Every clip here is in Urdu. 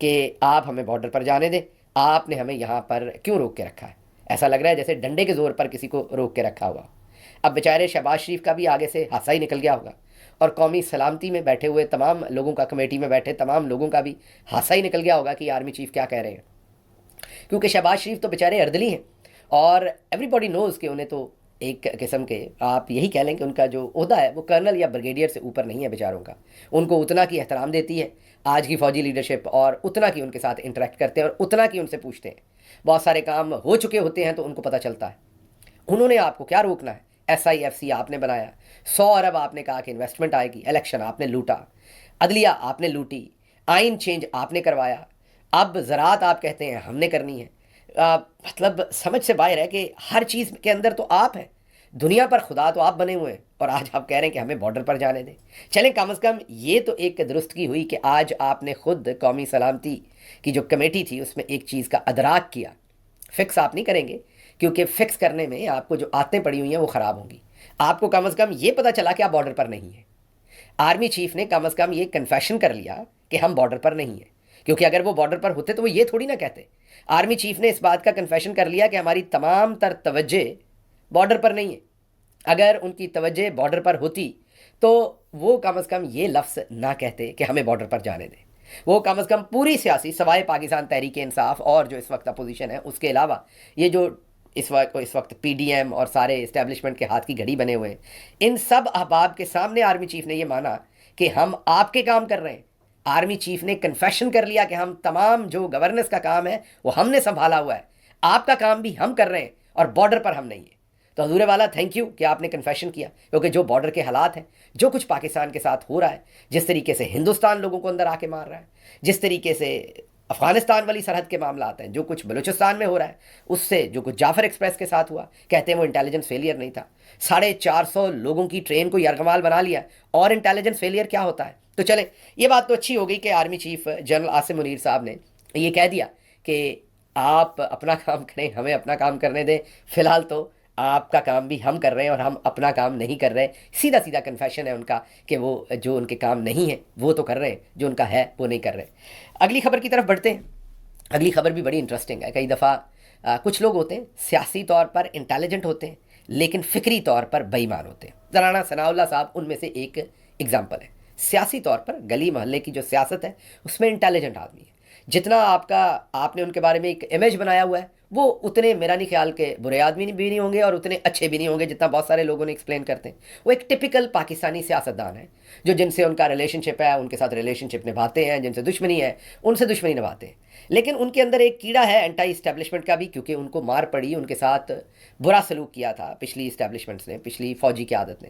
کہ آپ ہمیں بارڈر پر جانے دیں، آپ نے ہمیں یہاں پر کیوں روک کے رکھا ہے؟ ایسا لگ رہا ہے جیسے ڈنڈے کے زور پر کسی کو روک کے رکھا ہوا۔ اب بیچارے شہباز شریف کا بھی آگے سے ہانسا ہی نکل گیا ہوگا، اور قومی سلامتی میں بیٹھے ہوئے تمام لوگوں کا، کمیٹی میں بیٹھے تمام لوگوں کا بھی ہانسا ہی نکل گیا ہوگا کہ آرمی چیف کیا کہہ رہے ہیں، کیونکہ شہباز شریف تو بیچارے اردلی ہیں، اور ایوری باڈی نوز کہ انہیں تو ایک قسم کے آپ یہی کہہ لیں کہ ان کا جو عہدہ ہے وہ کرنل یا بریگیڈیئر سے اوپر نہیں ہے بیچاروں کا۔ ان کو اتنا کی احترام دیتی ہے آج کی فوجی لیڈرشپ، اور اتنا کی ان کے ساتھ انٹریکٹ کرتے ہیں، اور اتنا کی ان سے پوچھتے ہیں۔ بہت سارے کام ہو چکے ہوتے ہیں تو ان کو پتہ چلتا ہے۔ انہوں نے آپ کو کیا روکنا ہے؟ ایس آئی ایف سی آپ نے بنایا، 100 ارب آپ نے کہا کہ انویسٹمنٹ آئے گی، الیکشن آپ نے لوٹا، عدلیہ آپ نے لوٹی، آئین چینج آپ نے کروایا، اب زراعت آپ کہتے ہیں ہم نے کرنی ہے۔ مطلب سمجھ سے باہر ہے کہ ہر چیز کے اندر تو آپ ہیں، دنیا پر خدا تو آپ بنے ہوئے ہیں، اور آج آپ کہہ رہے ہیں کہ ہمیں بارڈر پر جانے دیں۔ چلیں کم از کم یہ تو ایک درستگی ہوئی کہ آج آپ نے خود قومی سلامتی کی جو کمیٹی تھی اس میں ایک چیز کا ادراک کیا۔ فکس آپ نہیں کریں گے، کیونکہ فکس کرنے میں آپ کو جو عادتیں پڑی ہوئی ہیں وہ خراب ہوں گی۔ آپ کو کم از کم یہ پتہ چلا کہ آپ بارڈر پر نہیں ہیں۔ آرمی چیف نے کم از کم یہ کنفیشن کر لیا کہ ہم بارڈر پر نہیں ہیں، کیونکہ اگر وہ بارڈر پر ہوتے تو وہ یہ تھوڑی نہ کہتے۔ آرمی چیف نے اس بات کا کنفیشن کر لیا کہ ہماری تمام تر توجہ بارڈر پر نہیں ہے۔ اگر ان کی توجہ بارڈر پر ہوتی تو وہ کم از کم یہ لفظ نہ کہتے کہ ہمیں بارڈر پر جانے دیں۔ وہ کم از کم پوری سیاسی، سوائے پاکستان تحریک انصاف اور جو اس وقت اپوزیشن ہے اس کے علاوہ، یہ جو اس وقت پی ڈی ایم اور سارے اسٹیبلشمنٹ کے ہاتھ کی گھڑی بنے ہوئے ہیں، ان سب احباب کے سامنے آرمی چیف نے یہ مانا کہ ہم آپ کے کام کر رہے ہیں۔ آرمی چیف نے کنفیشن کر لیا کہ ہم تمام جو گورننس کا کام ہے وہ ہم نے سنبھالا ہوا ہے، آپ کا کام بھی ہم کر رہے ہیں، اور بارڈر پر ہم نہیں ہیں۔ تو حضور والا تھینک یو کہ آپ نے کنفیشن کیا، کیونکہ جو بارڈر کے حالات ہیں، جو کچھ پاکستان کے ساتھ ہو رہا ہے، جس طریقے سے ہندوستان لوگوں کو اندر آ کے مار رہا ہے، جس طریقے سے افغانستان والی سرحد کے معاملات ہیں، جو کچھ بلوچستان میں ہو رہا ہے، اس سے جو کچھ جعفر ایکسپریس کے ساتھ ہوا، کہتے ہیں وہ انٹیلیجنس فیلئر نہیں تھا، 450 لوگوں کی ٹرین کو یرغمال بنا لیا، اور انٹیلیجنس فیلئر کیا ہوتا ہے؟ تو چلیں یہ بات تو اچھی ہو گئی کہ army chief general Asim Munir صاحب نے یہ کہہ دیا کہ آپ اپنا کام کریں، ہمیں اپنا کام کرنے دیں، فی الحال تو آپ کا کام بھی ہم کر رہے ہیں اور ہم اپنا کام نہیں کر رہے۔ سیدھا سیدھا کنفیشن ہے ان کا کہ وہ جو ان کے کام نہیں ہیں وہ تو کر رہے ہیں، جو ان کا ہے وہ نہیں کر رہے۔ اگلی خبر کی طرف بڑھتے ہیں۔ اگلی خبر بھی بڑی انٹرسٹنگ ہے۔ کئی دفعہ کچھ لوگ ہوتے ہیں سیاسی طور پر انٹیلیجنٹ ہوتے ہیں لیکن فکری طور پر بے ایمان ہوتے ہیں۔ رانا ثناء اللہ صاحب ان میں سے ایک ایگزامپل ہے۔ سیاسی طور پر گلی محلے کی جو سیاست ہے اس میں انٹیلیجنٹ آدمی ہے، جتنا آپ نے ان کے بارے میں ایک امیج بنایا ہوا ہے وہ اتنے میرا نہیں خیال کہ برے آدمی بھی نہیں ہوں گے اور اتنے اچھے بھی نہیں ہوں گے جتنا بہت سارے لوگوں نے ایکسپلین کرتے ہیں۔ وہ ایک ٹپیکل پاکستانی سیاستدان ہے، جو جن سے ان کا ریلیشن شپ ہے ان کے ساتھ ریلیشن شپ نبھاتے ہیں، جن سے دشمنی ہے ان سے دشمنی نبھاتے ہیں، لیکن ان کے اندر ایک کیڑا ہے اینٹائی اسٹیبلشمنٹ کا بھی، کیونکہ ان کو مار پڑی، ان کے ساتھ برا سلوک کیا تھا پچھلی اسٹیبلشمنٹس نے، پچھلی فوجی قیادت نے۔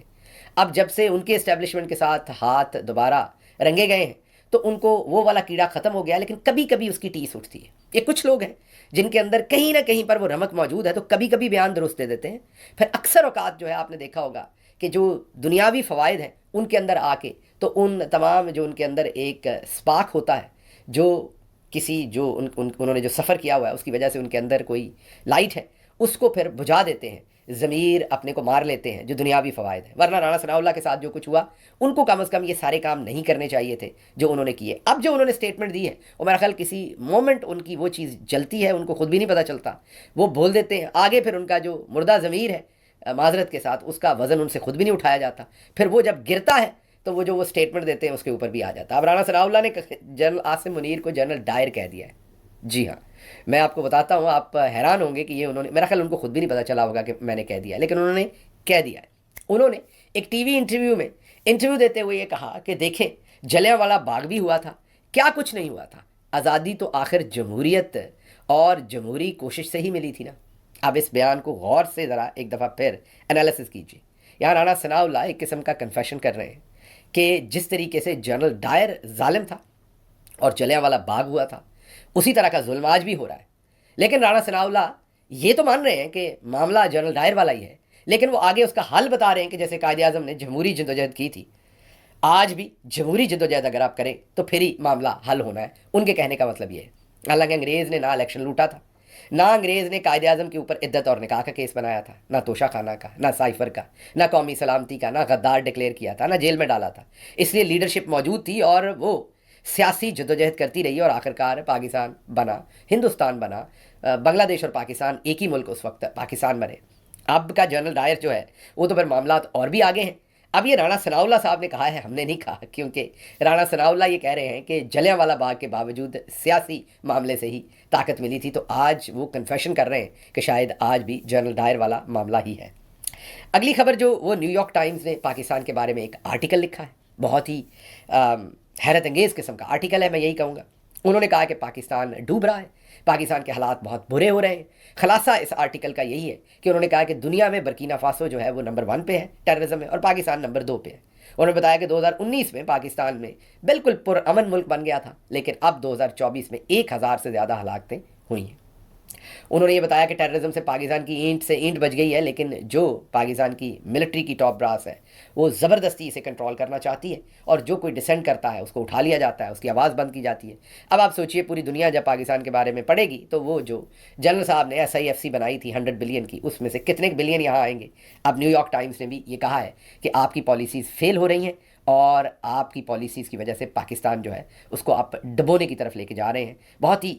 اب جب سے ان کے اسٹیبلشمنٹ کے ساتھ ہاتھ دوبارہ رنگے گئے ہیں تو ان کو وہ والا کیڑا ختم ہو گیا، لیکن کبھی کبھی اس کی ٹیس اٹھتی ہے۔ یہ کچھ لوگ ہیں جن کے اندر کہیں نہ کہیں پر وہ رمق موجود ہے، تو کبھی کبھی بیان درست دے دیتے ہیں، پھر اکثر اوقات جو ہے آپ نے دیکھا ہوگا کہ جو دنیاوی فوائد ہیں ان کے اندر آ کے تو ان تمام جو ان کے اندر ایک سپارک ہوتا ہے، جو کسی جو انہوں نے جو سفر کیا ہوا ہے اس کی وجہ سے ان کے اندر کوئی لائٹ ہے، اس کو پھر بجھا دیتے ہیں، ضمیر اپنے کو مار لیتے ہیں، جو دنیاوی فوائد ہیں۔ ورنہ رانا ثناء اللہ کے ساتھ جو کچھ ہوا ان کو کم از کم یہ سارے کام نہیں کرنے چاہیے تھے جو انہوں نے کیے۔ اب جو انہوں نے سٹیٹمنٹ دی ہے وہ میرا خیال کسی مومنٹ ان کی وہ چیز جلتی ہے، ان کو خود بھی نہیں پتہ چلتا، وہ بول دیتے ہیں آگے، پھر ان کا جو مردہ ضمیر ہے معذرت کے ساتھ اس کا وزن ان سے خود بھی نہیں اٹھایا جاتا، پھر وہ جب گرتا ہے تو وہ جو وہ سٹیٹمنٹ دیتے ہیں اس کے اوپر بھی آ جاتا ہے۔ اب رانا ثناء اللہ نے جنرل عاصم منیر کو جنرل ڈائر کہہ دیا ہے۔ جی ہاں، میں آپ کو بتاتا ہوں، آپ حیران ہوں گے کہ یہ انہوں نے، میرا خیال ان کو خود بھی نہیں پتہ چلا ہوگا کہ میں نے کہہ دیا ہے، لیکن انہوں نے کہہ دیا ہے۔ انہوں نے ایک ٹی وی انٹرویو میں انٹرویو دیتے ہوئے یہ کہا کہ دیکھیں جلیانوالہ باغ بھی ہوا تھا، کیا کچھ نہیں ہوا تھا، آزادی تو آخر جمہوریت اور جمہوری کوشش سے ہی ملی تھی نا۔ اب اس بیان کو غور سے ذرا ایک دفعہ پھر انالیسس کیجیے۔ یہاں رانا ثناء اللہ ایک قسم کا کنفیشن کر رہے ہیں کہ جس طریقے سے جنرل ڈائر ظالم تھا اور جلیانوالہ باغ ہوا تھا، اسی طرح کا ظلم آج بھی ہو رہا ہے۔ لیکن رانا ثناء اللہ یہ تو مان رہے ہیں کہ معاملہ جنرل ڈائر والا ہی ہے، لیکن وہ آگے اس کا حل بتا رہے ہیں کہ جیسے قائد اعظم نے جمہوری جدوجہد کی تھی، آج بھی جمہوری جدوجہد اگر آپ کریں تو پھر ہی معاملہ حل ہونا ہے۔ ان کے کہنے کا مطلب یہ ہے، حالانکہ انگریز نے نہ الیکشن لوٹا تھا، نہ انگریز نے قائد اعظم کے اوپر عدت اور نکاح کا کیس بنایا تھا، نہ توشہ خانہ کا، نہ سائفر کا، نہ قومی سلامتی کا، نہ غدار ڈکلیئر کیا تھا، نہ جیل میں ڈالا تھا۔ اس لیے لیڈرشپ موجود تھی اور وہ سیاسی جدوجہد کرتی رہی اور آخرکار پاکستان بنا، ہندوستان بنا، بنگلہ دیش اور پاکستان ایک ہی ملک اس وقت پاکستان بنے۔ اب کا جنرل ڈائر جو ہے وہ تو پھر معاملات اور بھی آگے ہیں۔ اب یہ رانا ثناء اللہ صاحب نے کہا ہے، ہم نے نہیں کہا، کیونکہ رانا ثناء اللہ یہ کہہ رہے ہیں کہ جلیانوالہ باغ کے باوجود سیاسی معاملے سے ہی طاقت ملی تھی، تو آج وہ کنفیشن کر رہے ہیں کہ شاید آج بھی جنرل ڈائر والا معاملہ ہی ہے۔ اگلی خبر جو وہ نیو یارک ٹائمز نے پاکستان کے بارے میں ایک آرٹیکل لکھا ہے، بہت ہی حیرت انگیز قسم کا آرٹیکل ہے، میں یہی کہوں گا۔ انہوں نے کہا کہ پاکستان ڈوب رہا ہے، پاکستان کے حالات بہت برے ہو رہے ہیں۔ خلاصہ اس آرٹیکل کا یہی ہے کہ انہوں نے کہا کہ دنیا میں برکینا فاسو جو ہے وہ نمبر 1 پہ ہے ٹیررزم میں، اور پاکستان نمبر 2 پہ ہے۔ انہوں نے بتایا کہ 2019 میں پاکستان میں بالکل پرامن ملک بن گیا تھا، لیکن اب 2024 میں 1000 سے زیادہ ہلاکتیں ہوئی ہیں۔ انہوں نے یہ بتایا کہ ٹیررزم سے پاکستان کی اینٹ سے اینٹ بچ گئی ہے، لیکن جو پاکستان کی ملٹری کی ٹاپ براس ہے وہ زبردستی اسے کنٹرول کرنا چاہتی ہے، اور جو کوئی ڈسینٹ کرتا ہے اس کو اٹھا لیا جاتا ہے، اس کی آواز بند کی جاتی ہے۔ اب آپ سوچئے پوری دنیا جب پاکستان کے بارے میں پڑھے گی تو وہ جو جنرل صاحب نے SIFC بنائی تھی 100 بلین کی، اس میں سے کتنے بلین یہاں آئیں گے۔ اب نیو یارک ٹائمز نے بھی یہ کہا ہے کہ آپ کی پالیسیز فیل ہو رہی ہیں، اور آپ کی پالیسیز کی وجہ سے پاکستان جو ہے اس کو آپ ڈبونے کی طرف لے کے جا رہے ہیں۔ بہت ہی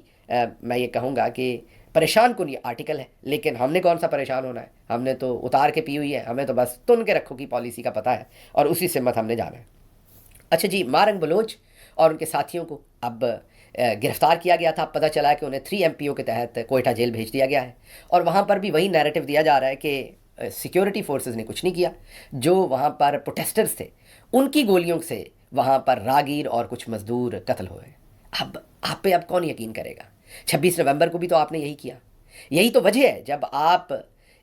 میں یہ کہوں گا کہ پریشان کن یہ آرٹیکل ہے، لیکن ہم نے کون سا پریشان ہونا ہے، ہم نے تو اتار کے پی ہوئی ہے، ہمیں تو بس تن کے رکھو کی پالیسی کا پتہ ہے، اور اسی سمت ہم نے جانا ہے۔ اچھا جی، مارنگ بلوچ اور ان کے ساتھیوں کو اب گرفتار کیا گیا تھا۔ اب پتہ چلا کہ انہیں 3 MPO کے تحت کوئٹہ جیل بھیج دیا گیا ہے، اور وہاں پر بھی وہی نیریٹو دیا جا رہا ہے کہ سیکیورٹی فورسز نے کچھ نہیں کیا، جو وہاں پر پروٹیسٹرز تھے ان کی گولیوں سے وہاں پر راگیر اور کچھ مزدور قتل ہوئے۔ اب آپ پہ اب کون یقین کرے گا؟ 26 نومبر کو بھی تو آپ نے یہی کیا۔ یہی تو وجہ ہے جب آپ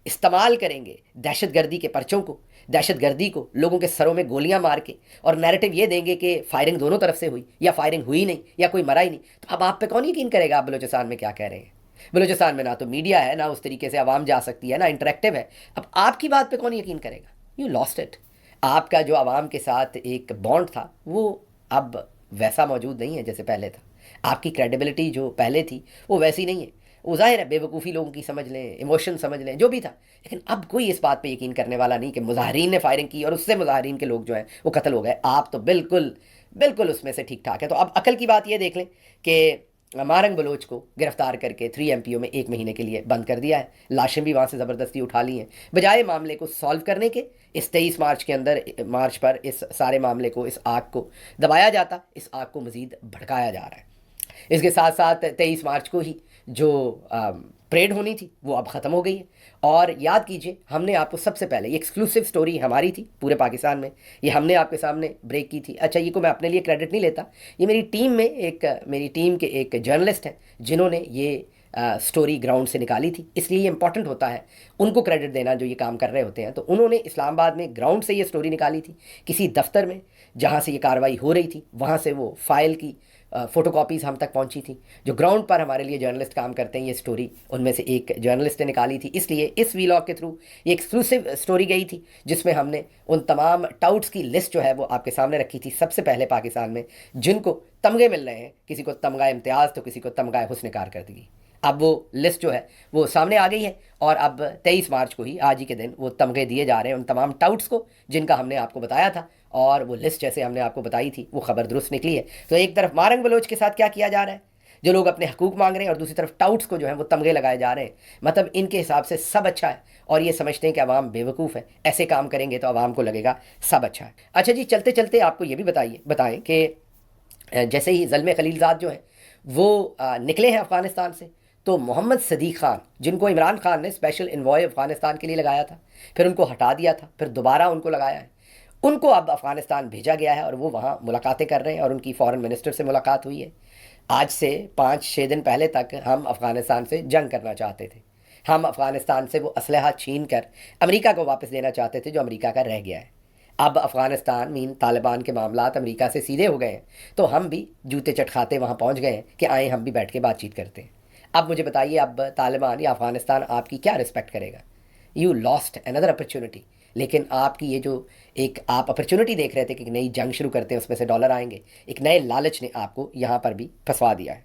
استعمال کریں گے دہشت گردی کے پرچوں کو، دہشت گردی کو لوگوں کے سروں میں گولیاں مار کے، اور نیریٹو یہ دیں گے کہ فائرنگ دونوں طرف سے ہوئی، یا فائرنگ ہوئی نہیں، یا کوئی مرا ہی نہیں، تو اب آپ پہ کون یقین کرے گا؟ آپ بلوچستان میں کیا کہہ رہے ہیں؟ بلوچستان میں نہ تو میڈیا ہے، نہ اس طریقے سے عوام جا سکتی ہے، نہ انٹریکٹیو ہے۔ اب آپ کی بات پہ کون یقین کرے گا؟ You last it. آپ کا جو عوام کے ساتھ ایک بانڈ تھا وہ اب ویسا موجود نہیں ہے جیسے پہلے تھا۔ آپ کی کریڈیبلٹی جو پہلے تھی وہ ویسی نہیں ہے۔ وہ ظاہر ہے بے وقوفی لوگوں کی سمجھ لیں، ایموشن سمجھ لیں، جو بھی تھا، لیکن اب کوئی اس بات پہ یقین کرنے والا نہیں کہ مظاہرین نے فائرنگ کی اور اس سے مظاہرین کے لوگ جو ہیں وہ قتل ہو گئے۔ آپ تو بالکل اس میں سے ٹھیک ٹھاک ہے۔ تو اب عقل کی بات یہ دیکھ لیں کہ مارنگ بلوچ کو گرفتار کر کے 3 MPO میں 1 مہینے کے لیے بند کر دیا ہے، لاشیں بھی وہاں سے زبردستی اٹھا لی ہیں۔ بجائے معاملے کو سالو کرنے کے، اس 23 مارچ کے اندر مارچ پر اس سارے معاملے کو، اس آگ کو دبایا جاتا، اس آگ کو مزید بھڑکایا جا رہا ہے۔ اس کے ساتھ ساتھ 23 مارچ کو ہی جو پریڈ ہونی تھی وہ اب ختم ہو گئی ہے، اور یاد کیجئے ہم نے آپ کو سب سے پہلے یہ ایکسکلوسیو سٹوری ہماری تھی پورے پاکستان میں، یہ ہم نے آپ کے سامنے بریک کی تھی۔ اچھا، یہ کو میں اپنے لیے کریڈٹ نہیں لیتا، یہ میری ٹیم کے ایک جرنلسٹ ہیں جنہوں نے یہ سٹوری گراؤنڈ سے نکالی تھی، اس لیے یہ امپورٹنٹ ہوتا ہے ان کو کریڈٹ دینا جو یہ کام کر رہے ہوتے ہیں۔ تو انہوں نے اسلام آباد میں گراؤنڈ سے یہ سٹوری نکالی تھی، کسی دفتر میں جہاں سے یہ کارروائی ہو رہی تھی، وہاں سے وہ فائل کی فوٹو کاپیز ہم تک پہنچی تھیں۔ جو گراؤنڈ پر ہمارے لیے جرنلسٹ کام کرتے ہیں، یہ سٹوری ان میں سے ایک جرنلسٹ نے نکالی تھی، اس لیے اس ویلاگ کے تھرو یہ ایکسکلوسیو سٹوری گئی تھی، جس میں ہم نے ان تمام ٹاؤٹس کی لسٹ جو ہے وہ آپ کے سامنے رکھی تھی، سب سے پہلے پاکستان میں جن کو تمغے مل رہے ہیں، کسی کو تمغہ امتیاز تو کسی کو تمغہ حسن کارکردگی۔ اب وہ لسٹ جو ہے وہ سامنے آ گئی ہے، اور اب 23 مارچ کو ہی، آج ہی کے دن، وہ تمغے دیے جا رہے ہیں ان تمام ٹاؤٹس کو جن کا ہم نے آپ کو بتایا تھا، اور وہ لسٹ جیسے ہم نے آپ کو بتائی تھی وہ خبر درست نکلی ہے۔ تو ایک طرف مارنگ بلوچ کے ساتھ کیا کیا جا رہا ہے، جو لوگ اپنے حقوق مانگ رہے ہیں، اور دوسری طرف ٹاؤٹس کو جو ہے وہ تمغے لگائے جا رہے ہیں۔ مطلب ان کے حساب سے سب اچھا ہے، اور یہ سمجھتے ہیں کہ عوام بے وقوف ہے، ایسے کام کریں گے تو عوام کو لگے گا سب اچھا ہے۔ اچھا جی، چلتے چلتے آپ کو یہ بھی بتائیں کہ جیسے ہی زلمے خلیل زاد جو ہیں وہ نکلے ہیں افغانستان سے، تو محمد صدیق خان، جن کو عمران خان نے اسپیشل انوائے افغانستان کے لیے لگایا تھا، پھر ان کو ہٹا دیا تھا، پھر دوبارہ ان کو لگایا ہے، ان کو اب افغانستان بھیجا گیا ہے، اور وہ وہاں ملاقاتیں کر رہے ہیں، اور ان کی فارن منسٹر سے ملاقات ہوئی ہے۔ آج سے 5-6 دن پہلے تک ہم افغانستان سے جنگ کرنا چاہتے تھے، ہم افغانستان سے وہ اسلحہ چھین کر امریکہ کو واپس دینا چاہتے تھے جو امریکہ کا رہ گیا ہے۔ اب افغانستان طالبان کے معاملات امریکہ سے سیدھے ہو گئے ہیں، تو ہم بھی جوتے چٹکھاتے وہاں پہنچ گئے ہیں کہ آئیں ہم بھی بیٹھ کے بات چیت کرتے ہیں۔ اب مجھے بتائیے، اب طالبان یا افغانستان آپ کی کیا رسپیکٹ کرے گا؟ یو لاسٹ اندر اپرچونٹی۔ لیکن آپ کی یہ جو ایک آپ اپرچونٹی دیکھ رہے تھے کہ نئی جنگ شروع کرتے ہیں، اس میں سے ڈالر آئیں گے، ایک نئے لالچ نے آپ کو یہاں پر بھی پھنسوا دیا ہے۔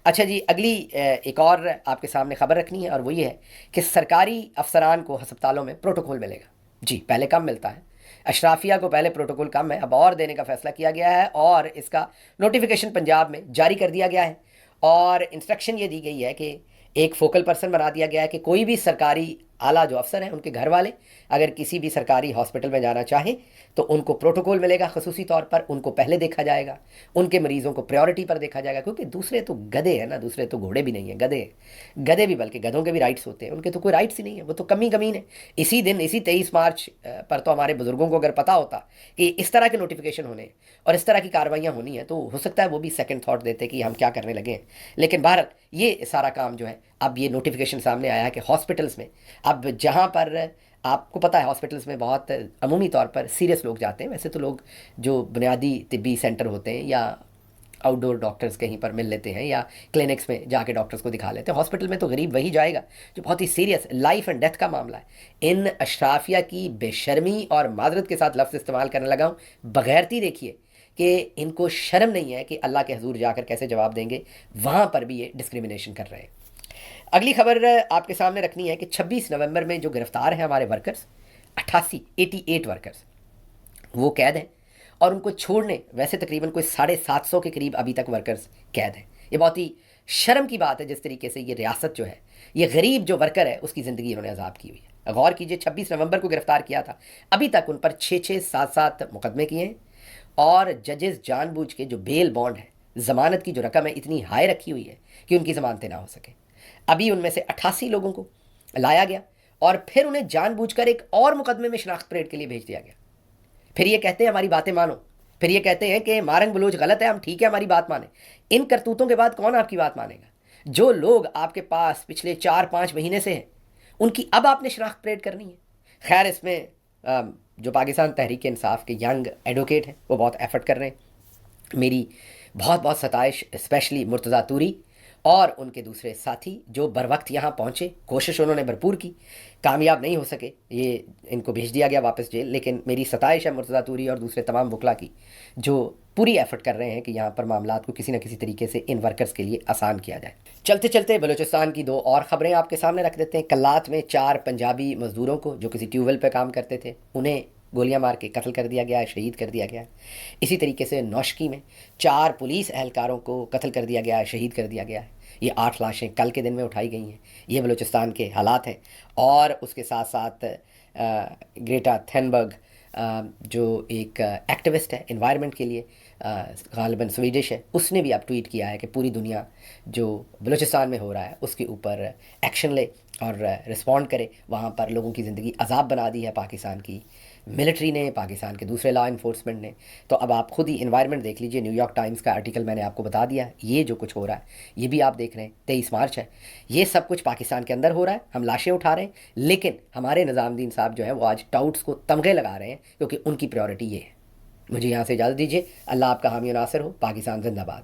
اچھا جی، اگلی ایک اور آپ کے سامنے خبر رکھنی ہے، اور وہ یہ ہے کہ سرکاری افسران کو ہسپتالوں میں پروٹوکول ملے گا۔ جی، پہلے کم ملتا ہے، اشرافیہ کو پہلے پروٹوکول کم ہے، اب اور دینے کا فیصلہ کیا گیا ہے اور اس کا نوٹیفیکیشن پنجاب میں جاری کر دیا گیا ہے، اور انسٹرکشن یہ دی گئی ہے کہ ایک فوکل پرسن بنا دیا گیا ہے کہ کوئی بھی سرکاری اعلیٰ جو افسر ہیں ان کے گھر والے اگر کسی بھی سرکاری ہاسپٹل میں جانا چاہیں تو ان کو پروٹوکول ملے گا، خصوصی طور پر ان کو پہلے دیکھا جائے گا، ان کے مریضوں کو پریورٹی پر دیکھا جائے گا، کیونکہ دوسرے تو گدھے ہیں نا، دوسرے تو گھوڑے بھی نہیں ہیں، گدھے ہیں، گدھے بھی، بلکہ گدھوں کے بھی رائٹس ہوتے ہیں، ان کے تو کوئی رائٹس ہی نہیں ہے، وہ تو کمی کمین ہے۔ اسی دن، اسی 23 مارچ پر تو ہمارے بزرگوں کو اگر پتہ ہوتا کہ اس طرح کے نوٹیفیکیشن ہونے اور اس طرح کی کاروائیاں ہونی ہیں تو ہو سکتا ہے وہ بھی سیکنڈ تھاٹ دیتے کہ ہم کیا کرنے لگے ہیں۔ لیکن بہرحال یہ سارا کام جو ہے، اب یہ نوٹیفیکیشن سامنے آیا ہے کہ ہاسپٹلس میں اب جہاں پر آپ کو پتہ ہے ہاسپٹلس میں بہت عمومی طور پر سیریس لوگ جاتے ہیں، ویسے تو لوگ جو بنیادی طبی سینٹر ہوتے ہیں یا آؤٹ ڈور ڈاکٹرز کہیں پر مل لیتے ہیں یا کلینکس میں جا کے ڈاکٹرز کو دکھا لیتے ہیں، ہاسپٹل میں تو غریب وہی جائے گا جو بہت ہی سیریس لائف اینڈ ڈیتھ کا معاملہ ہے۔ ان اشرافیہ کی بے شرمی اور معذرت کے ساتھ لفظ استعمال کرنے لگا ہوں، بغیرتی دیکھیے کہ ان کو شرم نہیں ہے کہ اللہ کے حضور جا کر کیسے جواب دیں گے، وہاں پر بھی یہ ڈسکریمنیشن کر رہے ہیں۔ اگلی خبر آپ کے سامنے رکھنی ہے کہ 26 نومبر میں جو گرفتار ہیں ہمارے ورکرز، 88 ورکرز وہ قید ہیں، اور ان کو چھوڑنے ویسے تقریباً کوئی 750 کے قریب ابھی تک ورکرز قید ہیں۔ یہ بہت ہی شرم کی بات ہے جس طریقے سے یہ ریاست جو ہے، یہ غریب جو ورکر ہے اس کی زندگی انہوں نے عذاب کی ہوئی ہے۔ غور کیجئے، 26 نومبر کو گرفتار کیا تھا، ابھی تک ان پر 6-7 مقدمے کیے ہیں، اور ججز جان بوجھ کے جو بیل بانڈ ہے، ضمانت کی جو رقم ہے، اتنی ہائی رکھی ہوئی ہے کہ ان کی ضمانتیں نہ ہو سکیں۔ ابھی ان میں سے 88 لوگوں کو لایا گیا اور پھر انہیں جان بوجھ کر ایک اور مقدمے میں شناخت پریڈ کے لیے بھیج دیا گیا۔ پھر یہ کہتے ہیں ہماری باتیں مانو، پھر یہ کہتے ہیں کہ مارنگ بلوچ غلط ہے، ہم ٹھیک ہے ہماری بات مانیں۔ ان کرتوتوں کے بعد کون آپ کی بات مانے گا؟ جو لوگ آپ کے پاس پچھلے 4-5 مہینے سے ہیں، ان کی اب آپ نے شناخت پریڈ کرنی ہے۔ خیر، اس میں جو پاکستان تحریک انصاف کے ینگ ایڈوکیٹ ہیں وہ بہت ایفرٹ کر رہے ہیں، میری بہت بہت ستائش اسپیشلی مرتضیٰ توری اور ان کے دوسرے ساتھی جو بر وقت یہاں پہنچے، کوشش انہوں نے بھرپور کی، کامیاب نہیں ہو سکے، یہ ان کو بھیج دیا گیا واپس جیل، لیکن میری ستائش ہے مرتضیٰ توری اور دوسرے تمام وکلا کی جو پوری ایفرٹ کر رہے ہیں کہ یہاں پر معاملات کو کسی نہ کسی طریقے سے ان ورکرز کے لیے آسان کیا جائے۔ چلتے چلتے بلوچستان کی 2 اور خبریں آپ کے سامنے رکھ دیتے ہیں۔ کلات میں 4 پنجابی مزدوروں کو جو کسی ٹیوب ویل پہ کام کرتے تھے انہیں گولیاں مار کے قتل کر دیا گیا ہے، شہید کر دیا گیا ہے۔ اسی طریقے سے نوشکی میں 4 پولیس اہلکاروں کو قتل کر دیا گیا ہے، شہید کر دیا گیا ہے۔ یہ 8 لاشیں کل کے دن میں اٹھائی گئی ہیں۔ یہ بلوچستان کے حالات ہیں، اور اس کے ساتھ ساتھ گریٹا تھینبرگ جو ایک ایکٹیوسٹ ہے انوائرمنٹ کے لیے، غالباً سویڈش ہے، اس نے بھی اب ٹویٹ کیا ہے کہ پوری دنیا جو بلوچستان میں ہو رہا ہے اس کے اوپر ایکشن لے اور رسپونڈ کرے۔ وہاں پر لوگوں کی زندگی عذاب بنا دی ہے پاکستان کی ملٹری نے، پاکستان کے دوسرے لا انفورسمنٹ نے۔ تو اب آپ خود ہی انوائرمنٹ دیکھ لیجئے، نیو یارک ٹائمز کا آرٹیکل میں نے آپ کو بتا دیا ہے، یہ جو کچھ ہو رہا ہے یہ بھی آپ دیکھ رہے ہیں، 23 مارچ ہے، یہ سب کچھ پاکستان کے اندر ہو رہا ہے، ہم لاشیں اٹھا رہے ہیں، لیکن ہمارے نظام دین صاحب جو ہیں وہ آج ٹاؤٹس کو تمغے لگا رہے ہیں کیونکہ ان کی پریورٹی یہ ہے۔ مجھے یہاں سے اجازت دیجیے، اللہ آپ کا حامی و ناصر ہو، پاکستان زندہ باد۔